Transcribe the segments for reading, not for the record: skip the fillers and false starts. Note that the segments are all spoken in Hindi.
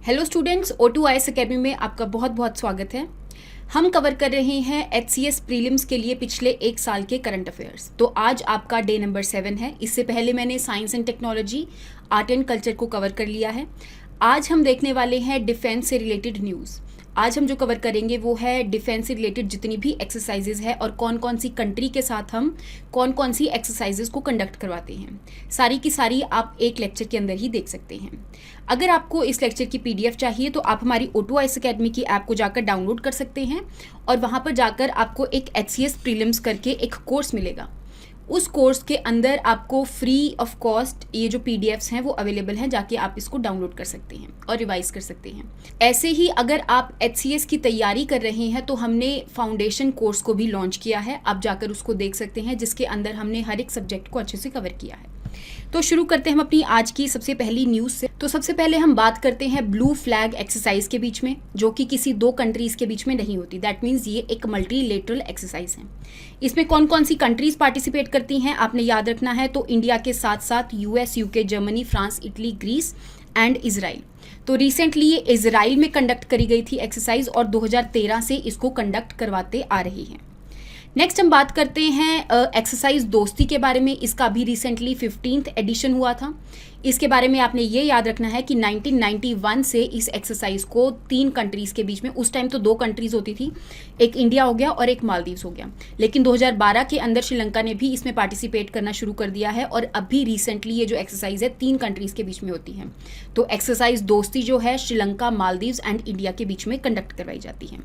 Hello students, O2 IAS academy में आपका बहुत बहुत स्वागत है। हम कवर कर रहे हैं HCS प्रीलिम्स के लिए पिछले एक साल के करंट अफेयर्स। तो आज आपका डे नंबर 7 है। इससे पहले मैंने science and technology, art and culture को कवर कर लिया है। आज हम देखने वाले हैं डिफेंस से रिलेटेड न्यूज़। आज हम जो कवर करेंगे वो है डिफेंस से रिलेटेड जितनी भी एक्सरसाइजेज है और कौन कौन सी कंट्री के साथ हम कौन कौन सी एक्सरसाइजेज को कंडक्ट करवाते हैं। सारी की सारी आप एक लेक्चर के अंदर ही देख सकते हैं। अगर आपको इस लेक्चर की PDF चाहिए तो आप हमारी O2 IAS अकेडमी की ऐप को जाकर डाउनलोड कर सकते हैं और वहाँ पर जाकर आपको एक HCS प्रीलिम्स करके एक कोर्स मिलेगा। उस कोर्स के अंदर आपको फ्री ऑफ कॉस्ट ये जो PDFs हैं वो अवेलेबल हैं, जाके आप इसको डाउनलोड कर सकते हैं और रिवाइज कर सकते हैं। ऐसे ही अगर आप HCS की तैयारी कर रहे हैं तो हमने फाउंडेशन कोर्स को भी लॉन्च किया है, आप जाकर उसको देख सकते हैं, जिसके अंदर हमने हर एक सब्जेक्ट को अच्छे से कवर किया है। तो शुरू करते हैं हम अपनी आज की सबसे पहली न्यूज़ से। तो सबसे पहले हम बात करते हैं ब्लू फ्लैग एक्सरसाइज के बीच में, जो कि किसी दो कंट्रीज़ के बीच में नहीं होती। दैट मीन्स ये एक मल्टीलेटरल एक्सरसाइज है। इसमें कौन कौन सी कंट्रीज़ पार्टिसिपेट करती हैं आपने याद रखना है। तो इंडिया के साथ साथ US, UK, Germany, France, Italy, Greece and Israel. तो रिसेंटली ये इजराइल में कंडक्ट करी गई थी एक्सरसाइज और 2013 से इसको कंडक्ट करवाते आ रही हैं। नेक्स्ट हम बात करते हैं एक्सरसाइज दोस्ती के बारे में। इसका भी रिसेंटली 15th एडिशन हुआ था। इसके बारे में आपने ये याद रखना है कि 1991 से इस एक्सरसाइज को 3 कंट्रीज़ के बीच में, उस टाइम तो 2 कंट्रीज़ होती थी, एक इंडिया हो गया और एक मालदीव्स हो गया, लेकिन 2012 के अंदर श्रीलंका ने भी इसमें पार्टिसिपेट करना शुरू कर दिया है और अभी रिसेंटली ये जो एक्सरसाइज है 3 कंट्रीज़ के बीच में होती है। तो एक्सरसाइज दोस्ती जो है श्रीलंका, मालदीव्स एंड इंडिया के बीच में कंडक्ट करवाई जाती है।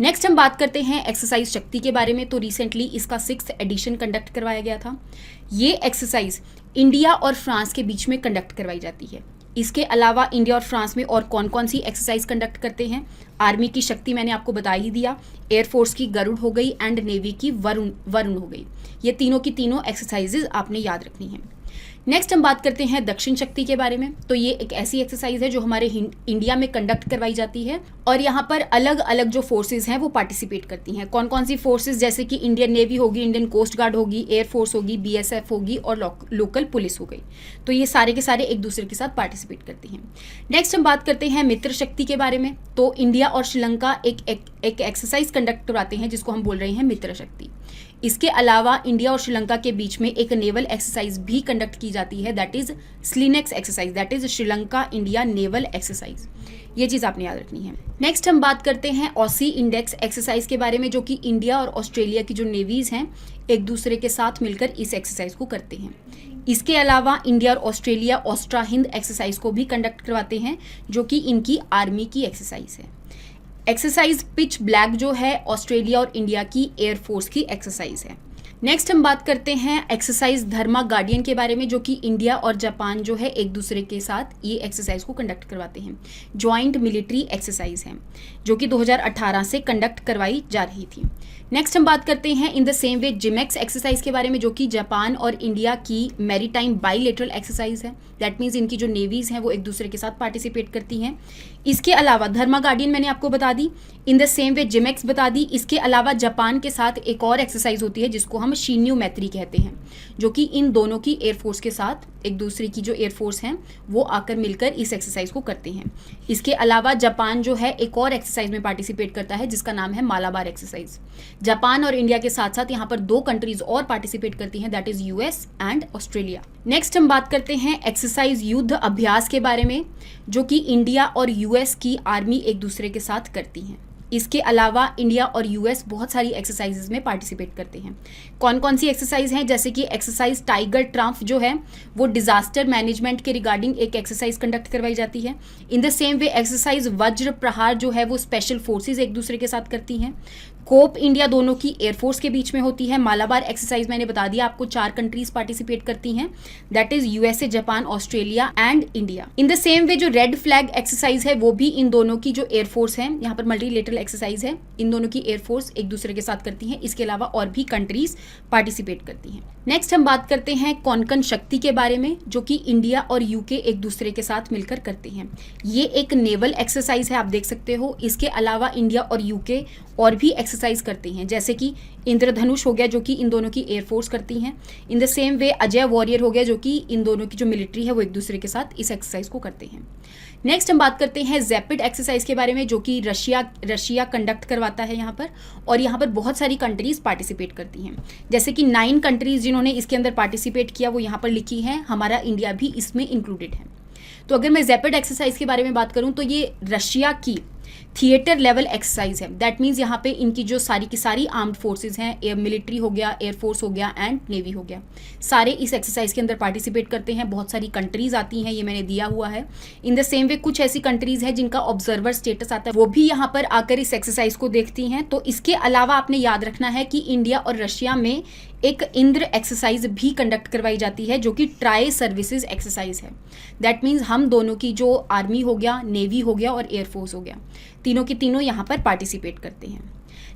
नेक्स्ट हम बात करते हैं एक्सरसाइज शक्ति के बारे में। तो रिसेंटली इसका 6th एडिशन कंडक्ट करवाया गया था। ये एक्सरसाइज इंडिया और फ्रांस के बीच में कंडक्ट करवाई जाती है। इसके अलावा इंडिया और फ्रांस में और कौन कौन सी एक्सरसाइज कंडक्ट करते हैं। आर्मी की शक्ति मैंने आपको बता ही दिया, एयरफोर्स की गरुड़ हो गई एंड नेवी की वरुण हो गई। ये तीनों की तीनों एक्सरसाइजेज आपने याद रखनी है। नेक्स्ट हम बात करते हैं दक्षिण शक्ति के बारे में। तो ये एक ऐसी एक्सरसाइज है जो हमारे इंडिया में कंडक्ट करवाई जाती है और यहाँ पर अलग अलग जो फोर्सेज हैं वो पार्टिसिपेट करती हैं। कौन कौन सी फोर्सेज, जैसे कि इंडियन नेवी होगी, इंडियन कोस्ट गार्ड होगी, एयरफोर्स होगी, BSF होगी और लोकल पुलिस हो गई। तो ये सारे के सारे एक दूसरे के साथ पार्टिसिपेट करती हैं। नेक्स्ट हम बात करते हैं मित्र शक्ति के बारे में। तो इंडिया और श्रीलंका एक एक्सरसाइज कंडक्ट करवाते हैं जिसको हम बोल रहे हैं मित्र शक्ति। इसके अलावा इंडिया और श्रीलंका के बीच में एक नेवल एक्सरसाइज भी कंडक्ट की जाती है, that is SLINEX exercise, that is Sri Lanka India naval exercise. ये चीज़ आपने याद रखनी है। नेक्स्ट हम बात करते हैं ऑसी इंडेक्स एक्सरसाइज के बारे में, जो कि इंडिया और ऑस्ट्रेलिया की जो नेवीज़ हैं एक दूसरे के साथ मिलकर इस एक्सरसाइज को करते हैं। इसके अलावा इंडिया और ऑस्ट्रेलिया ऑस्ट्रा हिंद एक्सरसाइज को भी कंडक्ट करवाते हैं, जो कि इनकी आर्मी की एक्सरसाइज है। एक्सरसाइज पिच ब्लैक जो है ऑस्ट्रेलिया और इंडिया की एयरफोर्स की एक्सरसाइज है। नेक्स्ट हम बात करते हैं एक्सरसाइज धर्मा गार्डियन के बारे में, जो कि इंडिया और जापान जो है एक दूसरे के साथ ये एक्सरसाइज को कंडक्ट करवाते हैं। जॉइंट मिलिट्री एक्सरसाइज है जो कि 2018 से कंडक्ट करवाई जा रही थी। नेक्स्ट हम बात करते हैं इन the same way JIMEX exercise के बारे में, जो कि जापान और इंडिया की मैरीटाइम बाईलेटरल एक्सरसाइज है। दैट मीन्स इनकी जो नेवीज़ हैं वो एक दूसरे के साथ पार्टिसिपेट करती हैं। इसके अलावा धर्मा गार्डियन मैंने आपको बता दी, इन द सेम वे जिमेक्स बता दी। इसके अलावा जापान के साथ एक और एक्सरसाइज होती है जिसको हम शिन्यू मैत्री कहते हैं, जो कि इन दोनों की एयरफोर्स के साथ, एक दूसरे की जो एयरफोर्स हैं वो आकर मिलकर इस एक्सरसाइज को करते हैं। इसके अलावा जापान जो है एक और एक्सरसाइज में पार्टिसिपेट करता है जिसका नाम है मालाबार एक्सरसाइज। जापान और इंडिया के साथ साथ यहाँ पर 2 कंट्रीज और पार्टिसिपेट करती हैं, that is US and Australia. Next हम बात करते हैं एक्सरसाइज युद्ध अभ्यास के बारे में, जो कि इंडिया और US की आर्मी एक दूसरे के साथ करती हैं। इसके अलावा इंडिया और US बहुत सारी एक्सरसाइजेज में पार्टिसिपेट करते हैं। कौन कौन सी एक्सरसाइज हैं, जैसे कि एक्सरसाइज टाइगर ट्रम्प जो है वो डिजास्टर मैनेजमेंट के रिगार्डिंग एक एक्सरसाइज कंडक्ट करवाई जाती है। इन द सेम वे एक्सरसाइज वज्र प्रहार जो है वो स्पेशल फोर्सेज एक दूसरे के साथ करती हैं। कोप इंडिया दोनों की एयरफोर्स के बीच में होती है। मालाबार एक्सरसाइज मैंने बता दिया आपको, 4 कंट्रीज पार्टिसिपेट करती हैं, that is USA, Japan, Australia and India. In the same वे जो रेड फ्लैग एक्सरसाइज है वो भी इन दोनों की जो एयरफोर्स है, यहाँ पर मल्टीलेटरल एक्सरसाइज है, इन दोनों की एयरफोर्स एक दूसरे के साथ करती हैं। इसके अलावा और भी कंट्रीज पार्टिसिपेट करती हैं। नेक्स्ट हम बात करते हैं कोंकण शक्ति के बारे में, जो कि इंडिया और UK एक दूसरे के साथ मिलकर करते हैं। ये एक नेवल एक्सरसाइज है, आप देख सकते हो। इसके अलावा इंडिया और UK और भी एक्सरसाइज करती हैं, जैसे कि इंद्रधनुष हो गया जो कि इन दोनों की एयरफोर्स करती हैं। इन the same way Ajay warrior हो गया जो कि इन दोनों की जो मिलिट्री है वो एक दूसरे के साथ इस एक्सरसाइज को करते हैं। नेक्स्ट हम बात करते हैं जैपिड एक्सरसाइज के बारे में, जो कि रशिया कंडक्ट करवाता है यहाँ पर, और यहाँ पर बहुत सारी कंट्रीज़ पार्टिसिपेट करती हैं। जैसे कि 9 कंट्रीज़ जिन्होंने इसके अंदर पार्टिसिपेट किया वो यहाँ पर लिखी हैं, हमारा इंडिया भी इसमें इंक्लूडेड है। तो अगर मैं जैपिड एक्सरसाइज के बारे में बात करूँ तो ये रशिया की थिएटर लेवल एक्सरसाइज है। दैट मीन्स यहाँ पे इनकी जो सारी की सारी आर्म्ड फोर्सेज हैं, एयर मिलिट्री हो गया, एयरफोर्स हो गया एंड नेवी हो गया, सारे इस एक्सरसाइज के अंदर पार्टिसिपेट करते हैं। बहुत सारी कंट्रीज आती हैं, ये मैंने दिया हुआ है। इन द सेम वे कुछ ऐसी कंट्रीज हैं जिनका ऑब्जर्वर स्टेटस आता है, वो भी यहाँ पर आकर इस एक्सरसाइज को देखती हैं। तो इसके अलावा आपने याद रखना है कि इंडिया और रशिया में एक इंद्र एक्सरसाइज भी कंडक्ट करवाई जाती है जो कि ट्राई सर्विसेज एक्सरसाइज है। दैट मीन्स हम दोनों की जो आर्मी हो गया, नेवी हो गया और एयरफोर्स हो गया, तीनों की तीनों यहाँ पर पार्टिसिपेट करते हैं।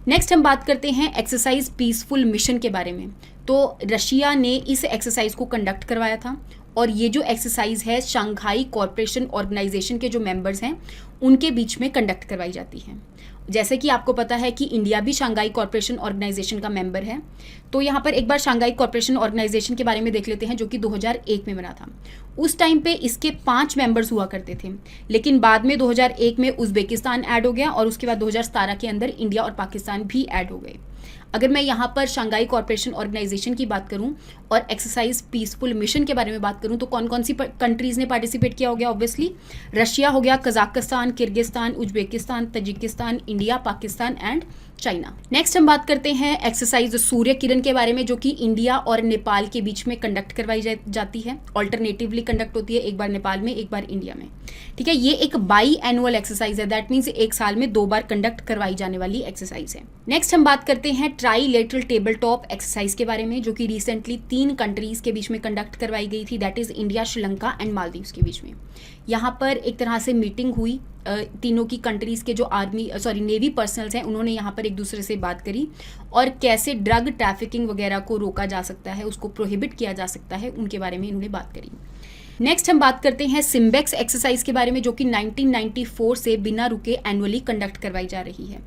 नेक्स्ट हम बात करते हैं एक्सरसाइज पीसफुल मिशन के बारे में। तो रशिया ने इस एक्सरसाइज को कंडक्ट करवाया था, और ये जो एक्सरसाइज है शंघाई कॉरपोरेशन ऑर्गेनाइजेशन के जो मेंबर्स हैं उनके बीच में कंडक्ट करवाई जाती है। जैसे कि आपको पता है कि इंडिया भी शंघाई कॉरपोरेशन ऑर्गेनाइजेशन का मेंबर है। तो यहाँ पर एक बार शंघाई कॉरपोरेशन ऑर्गेनाइजेशन के बारे में देख लेते हैं, जो कि 2001 में बना था। उस टाइम पे इसके 5 मेंबर्स हुआ करते थे, लेकिन बाद में 2001 में उज़्बेकिस्तान ऐड हो गया और उसके बाद 2017 के अंदर इंडिया और पाकिस्तान भी ऐड हो गए। अगर मैं यहाँ पर शंघाई कॉरपोरेशन ऑर्गेनाइजेशन की बात करूँ और एक्सरसाइज पीसफुल मिशन के बारे में बात करूँ तो कौन कौन सी कंट्रीज़ ने पार्टिसिपेट किया हो गया? ऑब्वियसली रशिया हो गया, Kazakhstan, Kyrgyzstan, Uzbekistan, Tajikistan, India, Pakistan and China. Next हम बात करते हैं एक्सरसाइज सूर्य किरण के बारे में, जो कि इंडिया और नेपाल के बीच में कंडक्ट करवाई जाती है। ऑल्टरनेटिवली कंडक्ट होती है, एक बार नेपाल में एक बार इंडिया में। ठीक है, ये एक बाई एनुअल एक्सरसाइज है। दैट मीन्स एक साल में 2 बार कंडक्ट करवाई जाने वाली एक्सरसाइज है। नेक्स्ट हम बात करते हैं ट्राईलेटरल टेबल टॉप एक्सरसाइज के बारे में, जो कि रिसेंटली 3 कंट्रीज के बीच में कंडक्ट करवाई गई थी। That is India, Sri Lanka and Maldives के बीच में। यहाँ पर एक तरह से मीटिंग हुई, तीनों की कंट्रीज के जो नेवी पर्सनल्स हैं उन्होंने यहाँ पर एक दूसरे से बात करी और कैसे ड्रग ट्रैफिकिंग वगैरह को रोका जा सकता है, उसको प्रोहिबिट किया जा सकता है, उनके बारे में इन्होंने बात करी। नेक्स्ट हम बात करते हैं सिम्बेक्स एक्सरसाइज के बारे में, जो कि 1994 से बिना रुके एनुअली कंडक्ट करवाई जा रही है।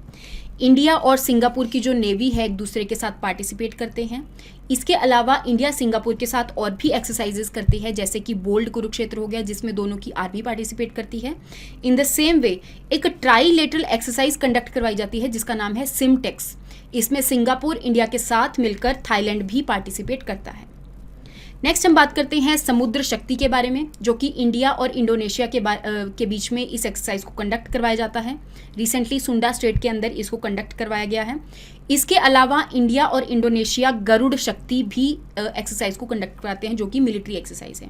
इंडिया और सिंगापुर की जो नेवी है एक दूसरे के साथ पार्टिसिपेट करते हैं। इसके अलावा इंडिया सिंगापुर के साथ और भी एक्सरसाइजेस करती है, जैसे कि बोल्ड कुरुक्षेत्र हो गया जिसमें दोनों की आर्मी पार्टिसिपेट करती है। इन द सेम वे एक ट्राईलेटरल एक्सरसाइज कंडक्ट करवाई जाती है जिसका नाम है सिमटेक्स। इसमें सिंगापुर इंडिया के साथ मिलकर थाईलैंड भी पार्टिसिपेट करता है। नेक्स्ट हम बात करते हैं समुद्र शक्ति के बारे में, जो कि इंडिया और इंडोनेशिया के बीच में इस एक्सरसाइज को कंडक्ट करवाया जाता है। रिसेंटली सुंडा स्टेट के अंदर इसको कंडक्ट करवाया गया है। इसके अलावा इंडिया और इंडोनेशिया गरुड़ शक्ति भी एक्सरसाइज को कंडक्ट कराते हैं, जो कि मिलिट्री एक्सरसाइज है।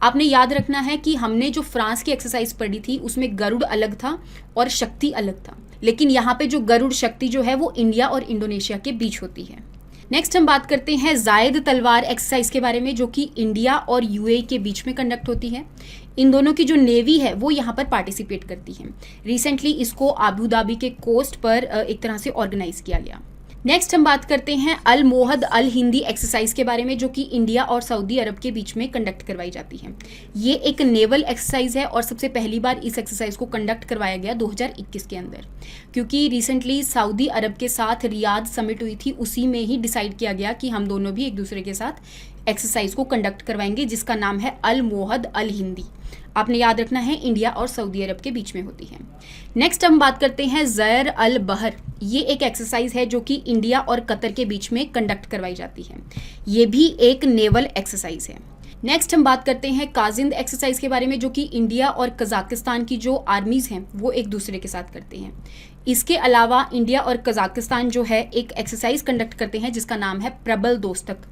आपने याद रखना है कि हमने जो फ्रांस की एक्सरसाइज पढ़ी थी उसमें गरुड़ अलग था और शक्ति अलग था, लेकिन यहाँ पे जो गरुड़ शक्ति जो है वो इंडिया और इंडोनेशिया के बीच होती है। नेक्स्ट हम बात करते हैं जायद तलवार एक्सरसाइज के बारे में, जो कि इंडिया और यूएई के बीच में कंडक्ट होती है। इन दोनों की जो नेवी है वो यहाँ पर पार्टिसिपेट करती है। रिसेंटली इसको आबू धाबी के कोस्ट पर एक तरह से ऑर्गेनाइज किया गया। नेक्स्ट हम बात करते हैं अल मोहद अल हिंदी एक्सरसाइज के बारे में, जो कि इंडिया और सऊदी अरब के बीच में कंडक्ट करवाई जाती है। ये एक नेवल एक्सरसाइज है और सबसे पहली बार इस एक्सरसाइज को कंडक्ट करवाया गया 2021 के अंदर, क्योंकि रिसेंटली सऊदी अरब के साथ रियाद समिट हुई थी, उसी में ही डिसाइड किया गया कि हम दोनों भी एक दूसरे के साथ एक्सरसाइज को कंडक्ट करवाएंगे, जिसका नाम है अल मोहद अल हिंदी। आपने याद रखना है इंडिया और सऊदी अरब के बीच में होती है। नेक्स्ट हम बात करते हैं ज़ैर अल बहर। ये एक एक्सरसाइज है जो कि इंडिया और कतर के बीच में कंडक्ट करवाई जाती है। ये भी एक नेवल एक्सरसाइज है। नेक्स्ट हम बात करते हैं काजिंद एक्सरसाइज के बारे में, जो कि इंडिया और कजाकिस्तान की जो आर्मीज हैं वो एक दूसरे के साथ करते हैं। इसके अलावा इंडिया और कजाकिस्तान जो है एक एक्सरसाइज कंडक्ट करते हैं जिसका नाम है प्रबल दोस्तक।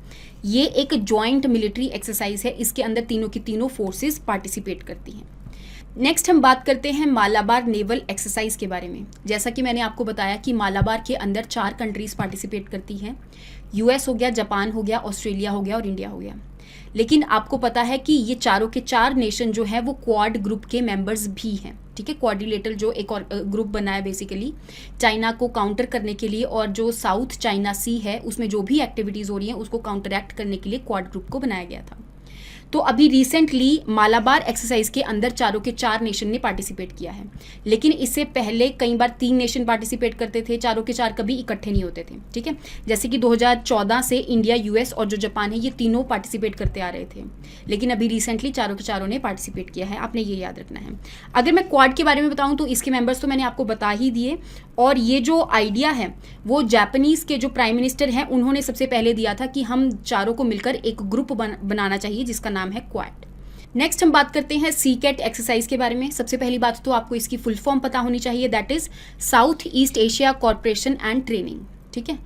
ये एक जॉइंट मिलिट्री एक्सरसाइज है, इसके अंदर तीनों की तीनों फोर्सेस पार्टिसिपेट करती हैं। नेक्स्ट हम बात करते हैं मालाबार नेवल एक्सरसाइज के बारे में। जैसा कि मैंने आपको बताया कि मालाबार के अंदर 4 कंट्रीज पार्टिसिपेट करती हैं। यूएस हो गया, जापान हो गया, ऑस्ट्रेलिया हो गया और इंडिया हो गया। लेकिन आपको पता है कि ये चारों के 4 नेशन जो है वो क्वाड ग्रुप के मेंबर्स भी हैं। ठीक है, क्वाड्रिलेटरल जो एक और ग्रुप बना है बेसिकली चाइना को काउंटर करने के लिए, और जो साउथ चाइना सी है उसमें जो भी एक्टिविटीज़ हो रही हैं उसको काउंटरैक्ट करने के लिए क्वाड ग्रुप को बनाया गया था। तो अभी रिसेंटली मालाबार एक्सरसाइज के अंदर चारों के चार नेशन ने पार्टिसिपेट किया है, लेकिन इससे पहले कई बार 3 नेशन पार्टिसिपेट करते थे, चारों के चार कभी इकट्ठे नहीं होते थे। ठीक है, जैसे कि 2014 से इंडिया, यूएस और जो जापान है ये तीनों पार्टिसिपेट करते आ रहे थे, लेकिन अभी रिसेंटली चारों के चारों ने पार्टिसिपेट किया है, आपने ये याद रखना है। अगर मैं क्वाड के बारे में बताऊं तो इसके मेंबर्स तो मैंने आपको बता ही दिए, और ये जो आइडिया है वो जापानीज के जो प्राइम मिनिस्टर हैं उन्होंने सबसे पहले दिया था कि हम चारों को मिलकर एक ग्रुप बनाना चाहिए जिसका नाम है क्वाड। नेक्स्ट हम बात करते हैं सीकेट एक्सरसाइज के बारे में। सबसे पहली बात तो आपको इसकी फुल फॉर्म पता होनी चाहिए, that is south east Asia corporation and training. ठीक है,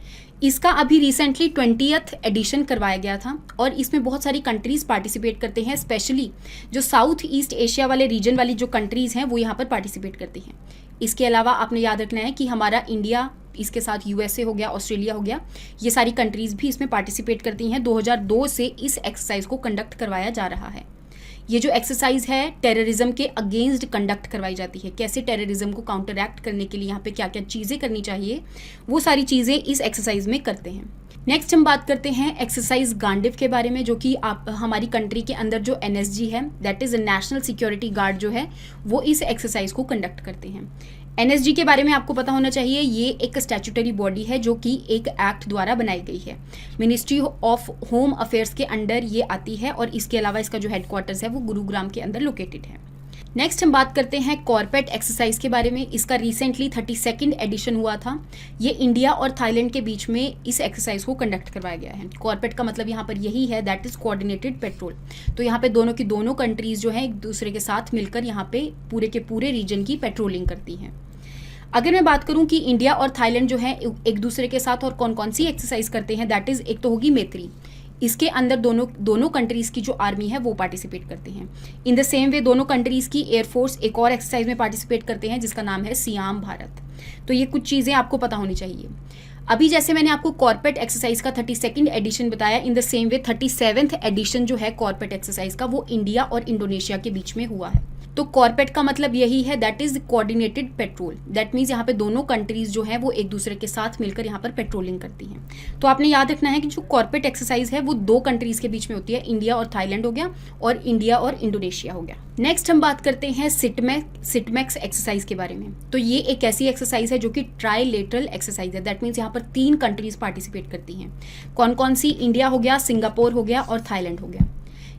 इसका अभी रिसेंटली 20th एडिशन करवाया गया था और इसमें बहुत सारी कंट्रीज पार्टिसिपेट करते हैं, स्पेशली जो साउथ ईस्ट एशिया वाले रीजन वाली जो कंट्रीज हैं वो यहाँ पर पार्टिसिपेट करती हैं। इसके अलावा आपने याद रखना है कि हमारा इंडिया, इसके साथ यूएसए हो गया, ऑस्ट्रेलिया हो गया, ये सारी कंट्रीज भी इसमें पार्टिसिपेट करती हैं। 2002 से इस एक्सरसाइज को कंडक्ट करवाया जा रहा है। ये जो एक्सरसाइज है टेररिज्म के अगेंस्ट कंडक्ट करवाई जाती है। कैसे टेररिज्म को काउंटरएक्ट करने के लिए यहाँ पे क्या क्या चीज़ें करनी चाहिए, वो सारी चीज़ें इस एक्सरसाइज में करते हैं। नेक्स्ट हम बात करते हैं एक्सरसाइज गांडिव के बारे में, जो कि आप हमारी कंट्री के अंदर जो एनएसजी है, that is national security guard जो है, वो इस एक्सरसाइज को कंडक्ट करते हैं। एनएसजी के बारे में आपको पता होना चाहिए, ये एक स्टैट्यूटरी बॉडी है जो कि एक एक्ट द्वारा बनाई गई है। मिनिस्ट्री ऑफ होम अफेयर्स के अंडर ये आती है और इसके अलावा इसका जो हेडक्वार्टर्स है वो गुरुग्राम के अंदर लोकेटेड है। नेक्स्ट हम बात करते हैं कॉर्पेट एक्सरसाइज के बारे में। इसका रिसेंटली 32nd एडिशन हुआ था। ये इंडिया और थाईलैंड के बीच में इस एक्सरसाइज को कंडक्ट करवाया गया है। कॉर्पेट का मतलब यहाँ पर यही है, दैट इज कोऑर्डिनेटेड पेट्रोल। तो यहाँ पे दोनों की दोनों कंट्रीज जो है एक दूसरे के साथ मिलकर यहाँ पे पूरे के पूरे रीजन की पेट्रोलिंग करती हैं। अगर मैं बात करूं कि इंडिया और थाईलैंड जो है एक दूसरे के साथ और कौन कौन सी एक्सरसाइज करते हैं, दैट इज एक तो होगी मैत्री। इसके अंदर दोनों कंट्रीज की जो आर्मी है वो पार्टिसिपेट करती हैं। इन द सेम वे दोनों कंट्रीज की एयरफोर्स एक और एक्सरसाइज में पार्टिसिपेट करते हैं जिसका नाम है सियाम भारत। तो ये कुछ चीज़ें आपको पता होनी चाहिए। अभी जैसे मैंने आपको कॉर्पेट एक्सरसाइज का 32nd एडिशन बताया, in the same way 37th edition जो है कॉर्पेट एक्सरसाइज का वो इंडिया और इंडोनेशिया के बीच में हुआ है। तो कॉर्पेट का मतलब यही है, that is coordinated petrol. That means यहाँ पे दोनों कंट्रीज जो है वो एक दूसरे के साथ मिलकर यहाँ पर पेट्रोलिंग करती हैं। तो आपने याद रखना है कि जो कॉर्पेट एक्सरसाइज है वो 2 कंट्रीज के बीच में होती है, इंडिया और थाईलैंड हो गया और इंडिया और इंडोनेशिया हो गया। नेक्स्ट हम बात करते हैं सिटमैक्स एक्सरसाइज के बारे में। तो ये एक ऐसी एक्सरसाइज है जो कि ट्राइलेटरल एक्सरसाइज है। दैट मीन्स यहाँ पर 3 कंट्रीज पार्टिसिपेट करती हैं। कौन कौन सी? इंडिया हो गया, सिंगापुर हो गया और थाईलैंड हो गया।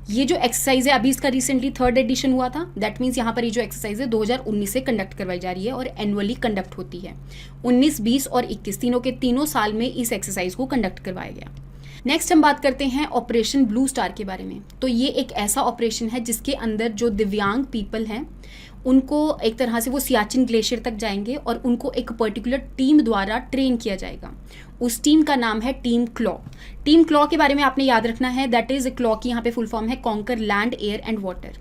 ये जो एक्सरसाइज है अभी इसका रिसेंटली 3rd एडिशन हुआ था। दैट मीन्स यहाँ पर ये जो एक्सरसाइज है 2019 से कंडक्ट करवाई जा रही है और एनुअली कंडक्ट होती है। 19, 20 और 21 तीनों के तीनों साल में इस एक्सरसाइज को कंडक्ट करवाया गया। नेक्स्ट हम बात करते हैं ऑपरेशन ब्लू स्टार के बारे में। तो ये एक ऐसा ऑपरेशन है जिसके अंदर जो दिव्यांग पीपल हैं उनको एक तरह से वो सियाचिन ग्लेशियर तक जाएंगे और उनको एक पर्टिकुलर टीम द्वारा ट्रेन किया जाएगा। उस टीम का नाम है टीम क्लॉ। टीम क्लॉ के बारे में आपने याद रखना है, दैट इज क्लॉ की यहाँ पे फुल फॉर्म है conquer land, air and water.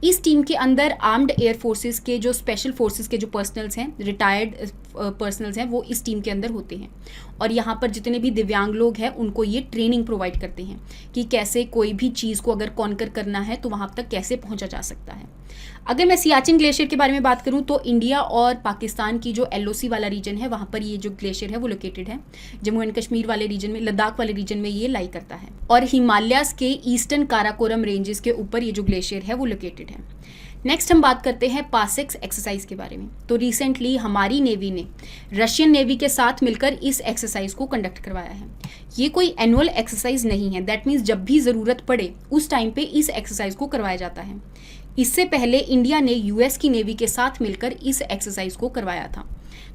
इस टीम के अंदर आर्म्ड एयर फोर्सेस के जो स्पेशल फोर्सेस के जो पर्सनल्स हैं, रिटायर्ड पर्सनल्स हैं, वो इस टीम के अंदर होते हैं और यहाँ पर जितने भी दिव्यांग लोग हैं उनको ये ट्रेनिंग प्रोवाइड करते हैं कि कैसे कोई भी चीज़ को अगर कॉन्कर करना है तो वहाँ तक कैसे पहुँचा जा सकता है। अगर मैं सियाचिन ग्लेशियर के बारे में बात करूँ तो इंडिया और पाकिस्तान की जो LOC वाला रीजन है वहाँ पर ये जो ग्लेशियर है वो लोकेटेड है। जम्मू एंड कश्मीर वाले रीजन में, लद्दाख वाले रीजन में ये लाई करता है और हिमालयाज के ईस्टर्न काराकोरम रेंजेस के ऊपर ये जो ग्लेशियर है वो लोकेटेड है। नेक्स्ट हम बात करते हैं पासेक्स एक्सरसाइज के बारे में। तो रिसेंटली हमारी नेवी ने रशियन नेवी के साथ मिलकर इस एक्सरसाइज को कंडक्ट करवाया है। ये कोई एनुअल एक्सरसाइज नहीं है, दैट मीन्स जब भी ज़रूरत पड़े उस टाइम पे इस एक्सरसाइज को करवाया जाता है। इससे पहले इंडिया ने US की नेवी के साथ मिलकर इस एक्सरसाइज को करवाया था।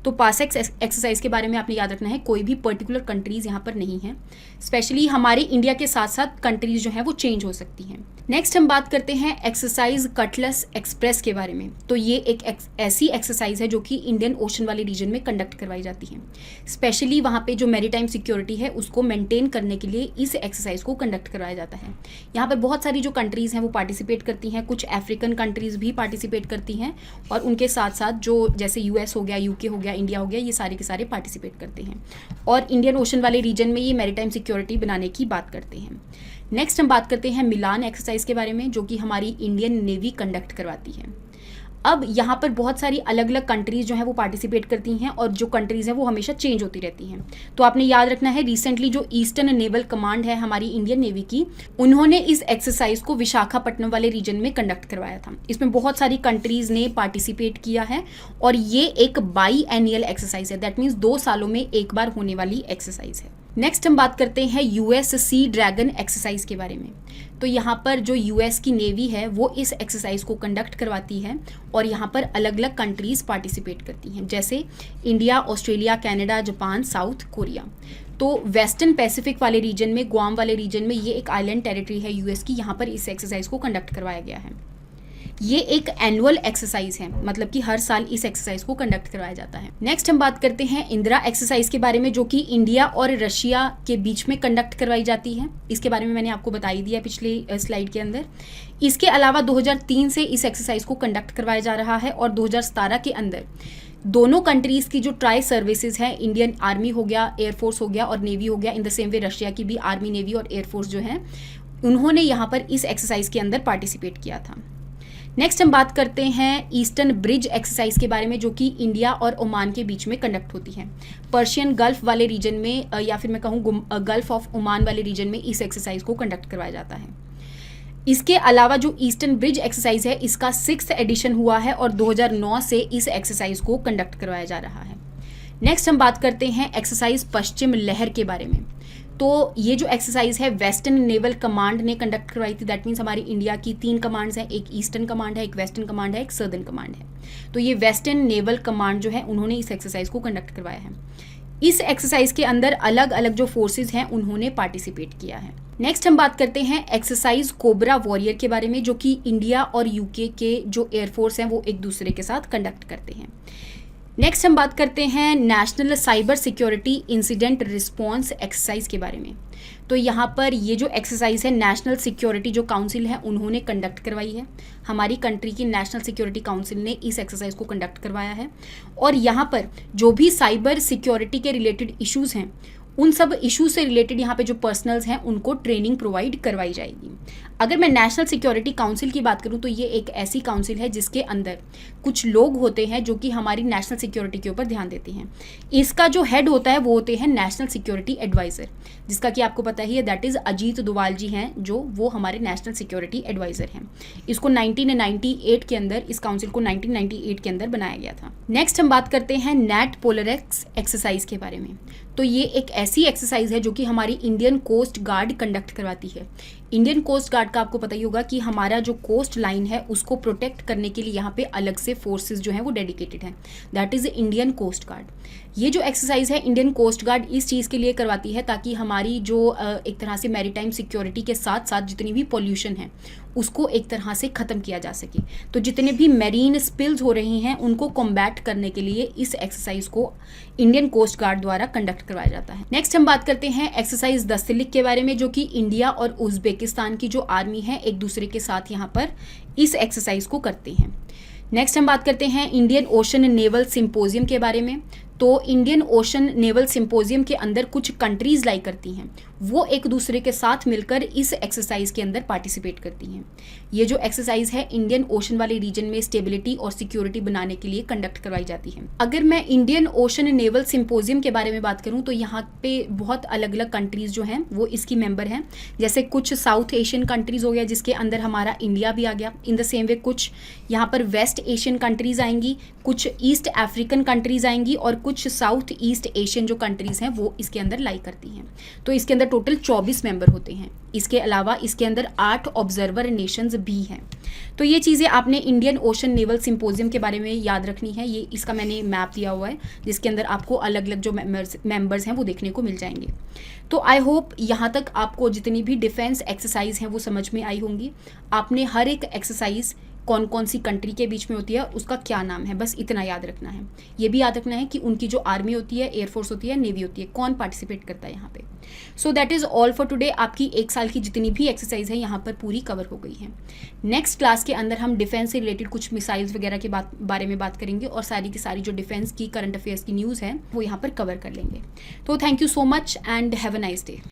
तो पासेक्स एक्सरसाइज के बारे में आपने याद रखना है, कोई भी पर्टिकुलर कंट्रीज यहाँ पर नहीं है। स्पेशली हमारे इंडिया के साथ साथ कंट्रीज जो हैं वो चेंज हो सकती हैं। नेक्स्ट हम बात करते हैं एक्सरसाइज कटलस एक्सप्रेस के बारे में। तो ये एक ऐसी एक्सरसाइज है जो कि इंडियन ओशन वाले रीजन में कंडक्ट करवाई जाती है। स्पेशली वहाँ पे जो मैरीटाइम सिक्योरिटी है उसको मेंटेन करने के लिए इस एक्सरसाइज को कंडक्ट करवाया जाता है। यहाँ पर बहुत सारी जो कंट्रीज़ हैं वो पार्टिसिपेट करती हैं, कुछ अफ्रीकन कंट्रीज़ भी पार्टिसिपेट करती हैं और उनके साथ साथ जो जैसे US हो गया, UK हो गया, इंडिया हो गया, ये सारे के सारे पार्टिसिपेट करते हैं और इंडियन ओशन वाले रीजन में ये मैरीटाइम सिक्योरिटी बनाने की बात करते हैं। नेक्स्ट हम बात करते हैं मिलान एक्सरसाइज के बारे में, जो कि हमारी इंडियन नेवी कंडक्ट करवाती है। अब यहाँ पर बहुत सारी अलग अलग कंट्रीज़ जो हैं वो पार्टिसिपेट करती हैं और जो कंट्रीज़ हैं वो हमेशा चेंज होती रहती हैं। तो आपने याद रखना है, रिसेंटली जो ईस्टर्न नेवल कमांड है हमारी इंडियन नेवी की, उन्होंने इस एक्सरसाइज को विशाखापट्टनम वाले रीजन में कंडक्ट करवाया था। इसमें बहुत सारी कंट्रीज़ ने पार्टिसिपेट किया है और ये एक बाई एनुअल एक्सरसाइज है, दैट मीन्स 2 सालों में एक बार होने वाली एक्सरसाइज है। नेक्स्ट हम बात करते हैं यूएस सी ड्रैगन एक्सरसाइज के बारे में। तो यहाँ पर जो यूएस की नेवी है वो इस एक्सरसाइज को कंडक्ट करवाती है और यहाँ पर अलग अलग कंट्रीज़ पार्टिसिपेट करती हैं, जैसे India, Australia, Canada, Japan, south Korea. तो वेस्टर्न पैसिफिक वाले रीजन में, गुआम वाले रीजन में, ये एक आइलैंड टेरिटरी है यूएस की, यहाँ पर इस एक्सरसाइज को कंडक्ट करवाया गया है। ये एक एनुअल एक्सरसाइज है, मतलब कि हर साल इस एक्सरसाइज को कंडक्ट करवाया जाता है। नेक्स्ट हम बात करते हैं इंदिरा एक्सरसाइज के बारे में, जो कि इंडिया और रशिया के बीच में कंडक्ट करवाई जाती है। इसके बारे में मैंने आपको बता ही दिया पिछले स्लाइड के अंदर। इसके अलावा 2003 से इस एक्सरसाइज को कंडक्ट करवाया जा रहा है और 2017 के अंदर दोनों कंट्रीज़ की जो ट्राई सर्विसेज हैं, इंडियन आर्मी हो गया, एयरफोर्स हो गया और नेवी हो गया, इन द सेम वे रशिया की भी आर्मी, नेवी और एयरफोर्स जो हैं, उन्होंने यहाँ पर इस एक्सरसाइज के अंदर पार्टिसिपेट किया था। नेक्स्ट हम बात करते हैं ईस्टर्न ब्रिज एक्सरसाइज के बारे में, जो कि इंडिया और ओमान के बीच में कंडक्ट होती है। पर्शियन गल्फ वाले रीजन में, या फिर मैं कहूँ गल्फ ऑफ ओमान वाले रीजन में इस एक्सरसाइज को कंडक्ट करवाया जाता है। इसके अलावा जो ईस्टर्न ब्रिज एक्सरसाइज है, इसका 6th एडिशन हुआ है और 2009 से इस एक्सरसाइज को कंडक्ट करवाया जा रहा है। नेक्स्ट हम बात करते हैं एक्सरसाइज पश्चिम लहर के बारे में। तो ये जो एक्सरसाइज है वेस्टर्न नेवल कमांड ने कंडक्ट करवाई थी, दैट मीन्स हमारी इंडिया की 3 कमांड्स हैं, एक ईस्टर्न कमांड है, एक वेस्टर्न कमांड है, एक सदर्न कमांड है। तो ये वेस्टर्न नेवल कमांड जो है उन्होंने इस एक्सरसाइज को कंडक्ट करवाया है। इस एक्सरसाइज के अंदर अलग अलग जो फोर्सेज हैं उन्होंने पार्टिसिपेट किया है। नेक्स्ट हम बात करते हैं एक्सरसाइज कोबरा वॉरियर के बारे में, जो कि इंडिया और यूके के जो एयरफोर्स हैं वो एक दूसरे के साथ कंडक्ट करते हैं। नेक्स्ट हम बात करते हैं national cyber security incident response exercise के बारे में। तो यहाँ पर ये जो एक्सरसाइज है नेशनल सिक्योरिटी जो काउंसिल है उन्होंने कंडक्ट करवाई है। हमारी कंट्री की नेशनल सिक्योरिटी काउंसिल ने इस एक्सरसाइज को कंडक्ट करवाया है और यहाँ पर जो भी साइबर सिक्योरिटी के रिलेटेड इश्यूज़ हैं उन सब इशू से रिलेटेड यहाँ पे जो पर्सनल्स हैं उनको ट्रेनिंग प्रोवाइड करवाई जाएगी। अगर मैं नेशनल सिक्योरिटी काउंसिल की बात करूँ तो ये एक ऐसी काउंसिल है जिसके अंदर कुछ लोग होते हैं जो कि हमारी नेशनल सिक्योरिटी के ऊपर ध्यान देते हैं। इसका जो हेड होता है वो होते हैं नेशनल सिक्योरिटी एडवाइज़र, जिसका कि आपको पता ही है, दैट इज़ अजीत डोवाल जी हैं, जो वो हमारे नेशनल सिक्योरिटी एडवाइज़र हैं। इसको 1998 के अंदर, इस काउंसिल को 1998 के अंदर बनाया गया था। नेक्स्ट हम बात करते हैं नेट पोलरेक्स एक्सरसाइज के बारे में। तो ये एक ऐसी एक्सरसाइज है जो कि हमारी इंडियन कोस्ट गार्ड कंडक्ट करवाती है। इंडियन कोस्ट गार्ड का आपको पता ही होगा कि हमारा जो कोस्ट लाइन है उसको प्रोटेक्ट करने के लिए यहाँ पे अलग से फोर्सेस जो हैं वो डेडिकेटेड हैं, that is Indian coast guard. ये जो एक्सरसाइज है इंडियन कोस्ट गार्ड इस चीज़ के लिए करवाती है ताकि हमारी जो एक तरह से मैरीटाइम सिक्योरिटी के साथ साथ जितनी भी पॉल्यूशन है उसको एक तरह से ख़त्म किया जा सके। तो जितने भी मैरीन स्पिल्स हो रही हैं उनको कॉम्बैट करने के लिए इस एक्सरसाइज को इंडियन कोस्ट गार्ड द्वारा कंडक्ट करवाया जाता है। नेक्स्ट हम बात करते हैं एक्सरसाइज दस्तलिक के बारे में, जो कि इंडिया और उज़्बेकिस्तान की जो आर्मी है एक दूसरे के साथ यहाँ पर इस एक्सरसाइज को करते हैं। नेक्स्ट हम बात करते हैं इंडियन ओशन नेवल सिंपोजियम के बारे में। तो इंडियन ओशन नेवल सिंपोजियम के अंदर कुछ कंट्रीज़ लाई करती हैं, वो एक दूसरे के साथ मिलकर इस एक्सरसाइज के अंदर पार्टिसिपेट करती हैं। ये जो एक्सरसाइज है इंडियन ओशन वाले रीजन में स्टेबिलिटी और सिक्योरिटी बनाने के लिए कंडक्ट करवाई जाती है। अगर मैं इंडियन ओशन नेवल सिंपोजियम के बारे में बात करूं तो यहाँ पे बहुत अलग अलग कंट्रीज़ जो हैं वो इसकी मेंबर हैं, जैसे कुछ साउथ एशियन कंट्रीज़ हो गया जिसके अंदर हमारा इंडिया भी आ गया। इन द सेम वे कुछ यहाँ पर वेस्ट एशियन कंट्रीज़ आएंगी, कुछ ईस्ट अफ्रीकन कंट्रीज़ आएंगी और कुछ साउथ ईस्ट एशियन जो कंट्रीज़ हैं वो इसके अंदर लाई करती हैं। तो इसके अंदर टोटल 24 मेंबर होते हैं। इसके अलावा इसके अंदर 8 ऑब्जर्वर नेशंस भी हैं। तो ये चीज़ें आपने इंडियन ओशन नेवल सिंपोजियम के बारे में याद रखनी है। ये इसका मैंने मैप दिया हुआ है जिसके अंदर आपको अलग अलग जो मेंबर्स हैं वो देखने को मिल जाएंगे। तो आई होप यहाँ तक आपको जितनी भी डिफेंस एक्सरसाइज हैं वो समझ में आई होंगी। आपने हर एक एक्सरसाइज कौन कौन सी कंट्री के बीच में होती है, उसका क्या नाम है, बस इतना याद रखना है। ये भी याद रखना है कि उनकी जो आर्मी होती है, एयरफोर्स होती है, नेवी होती है, कौन पार्टिसिपेट करता है यहाँ पे। So that is all for today. आपकी 1 साल की जितनी भी एक्सरसाइज है यहाँ पर पूरी कवर हो गई है। नेक्स्ट क्लास के अंदर हम डिफेंस से रिलेटेड कुछ मिसाइल्स वगैरह के बारे में बात करेंगे और सारी की सारी जो डिफेंस की करंट अफेयर्स की न्यूज़ है वो यहाँ पर कवर कर लेंगे। तो thank you so much and have a nice day.